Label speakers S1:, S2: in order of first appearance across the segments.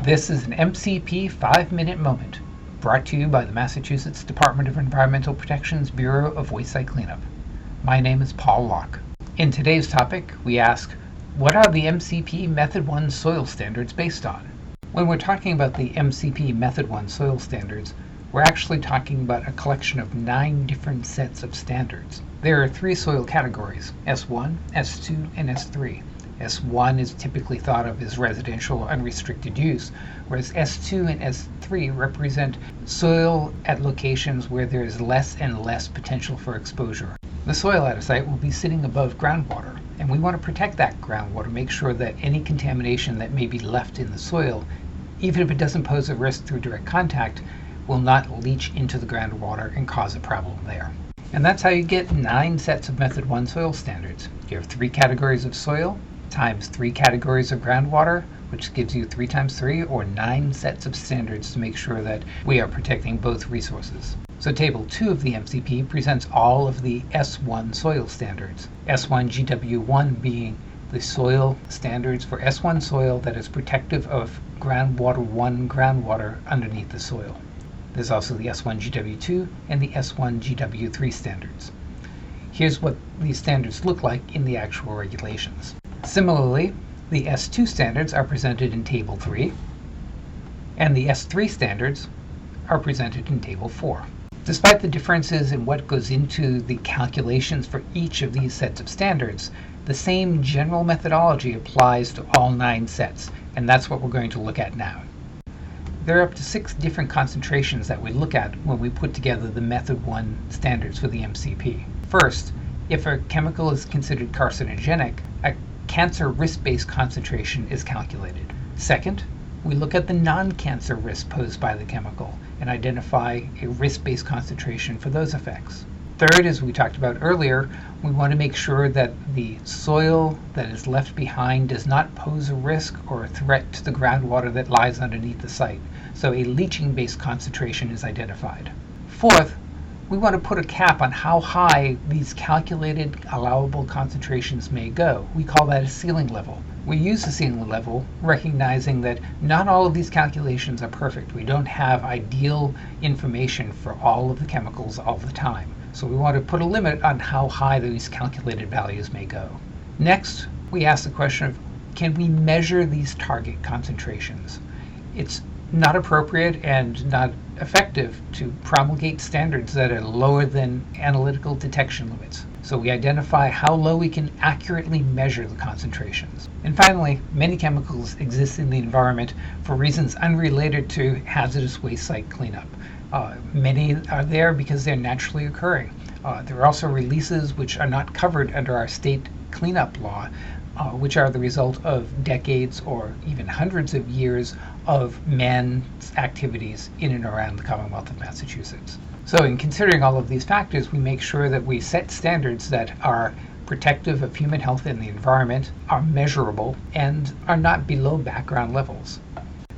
S1: This is an MCP 5-minute moment, brought to you by the Massachusetts Department of Environmental Protection's Bureau of Waste Site Cleanup. My name is Paul Locke. In today's topic, we ask, what are the MCP Method 1 soil standards based on? When we're talking about the MCP Method 1 soil standards, we're actually talking about a collection of 9 different sets of standards. There are 3 soil categories, S1, S2, and S3. S1 is typically thought of as residential unrestricted use, whereas S2 and S3 represent soil at locations where there is less and less potential for exposure. The soil at a site will be sitting above groundwater, and we want to protect that groundwater, make sure that any contamination that may be left in the soil, even if it doesn't pose a risk through direct contact, will not leach into the groundwater and cause a problem there. And that's how you get 9 sets of Method 1 soil standards. You have 3 categories of soil, times 3 categories of groundwater, which gives you 3 times 3 or 9 sets of standards to make sure that we are protecting both resources. So Table 2 of the MCP presents all of the S1 soil standards. S1 GW1 being the soil standards for S1 soil that is protective of groundwater 1 groundwater underneath the soil. There's also the S1 GW2 and the S1 GW3 standards. Here's what these standards look like in the actual regulations. Similarly, the S2 standards are presented in Table 3, and the S3 standards are presented in Table 4. Despite the differences in what goes into the calculations for each of these sets of standards, the same general methodology applies to all 9 sets, and that's what we're going to look at now. There are up to 6 different concentrations that we look at when we put together the Method 1 standards for the MCP. First, if a chemical is considered carcinogenic, a cancer risk-based concentration is calculated. Second, we look at the non-cancer risk posed by the chemical and identify a risk-based concentration for those effects. Third, as we talked about earlier, we want to make sure that the soil that is left behind does not pose a risk or a threat to the groundwater that lies underneath the site, so a leaching-based concentration is identified. Fourth, we want to put a cap on how high these calculated allowable concentrations may go. We call that a ceiling level. We use the ceiling level recognizing that not all of these calculations are perfect. We don't have ideal information for all of the chemicals all the time. So we want to put a limit on how high these calculated values may go. Next, we ask the question of, can we measure these target concentrations? It's not appropriate and not effective to promulgate standards that are lower than analytical detection limits. So we identify how low we can accurately measure the concentrations. And finally, many chemicals exist in the environment for reasons unrelated to hazardous waste site cleanup. Many are there because they're naturally occurring. There are also releases which are not covered under our state cleanup law, which are the result of decades or even hundreds of years of man's activities in and around the Commonwealth of Massachusetts. So in considering all of these factors, we make sure that we set standards that are protective of human health and the environment, are measurable, and are not below background levels.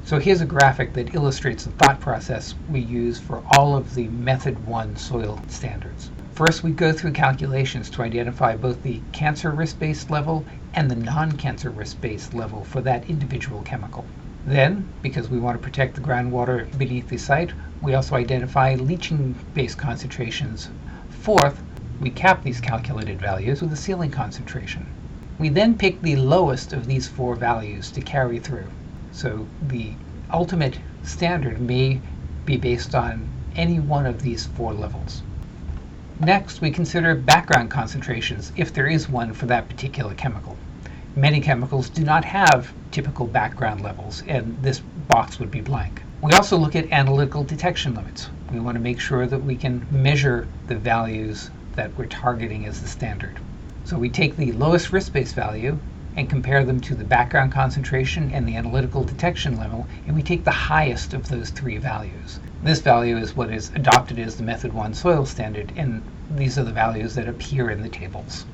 S1: So here's a graphic that illustrates the thought process we use for all of the Method 1 soil standards. First, we go through calculations to identify both the cancer risk-based level and the non-cancer risk-based level for that individual chemical. Then, because we want to protect the groundwater beneath the site, we also identify leaching-based concentrations. Fourth, we cap these calculated values with a ceiling concentration. We then pick the lowest of these 4 values to carry through. So the ultimate standard may be based on any one of these 4 levels. Next, we consider background concentrations, if there is one for that particular chemical. Many chemicals do not have typical background levels, and this box would be blank. We also look at analytical detection limits. We want to make sure that we can measure the values that we're targeting as the standard. So we take the lowest risk-based value and compare them to the background concentration and the analytical detection level, and we take the highest of those 3 values. This value is what is adopted as the Method 1 soil standard, and these are the values that appear in the tables.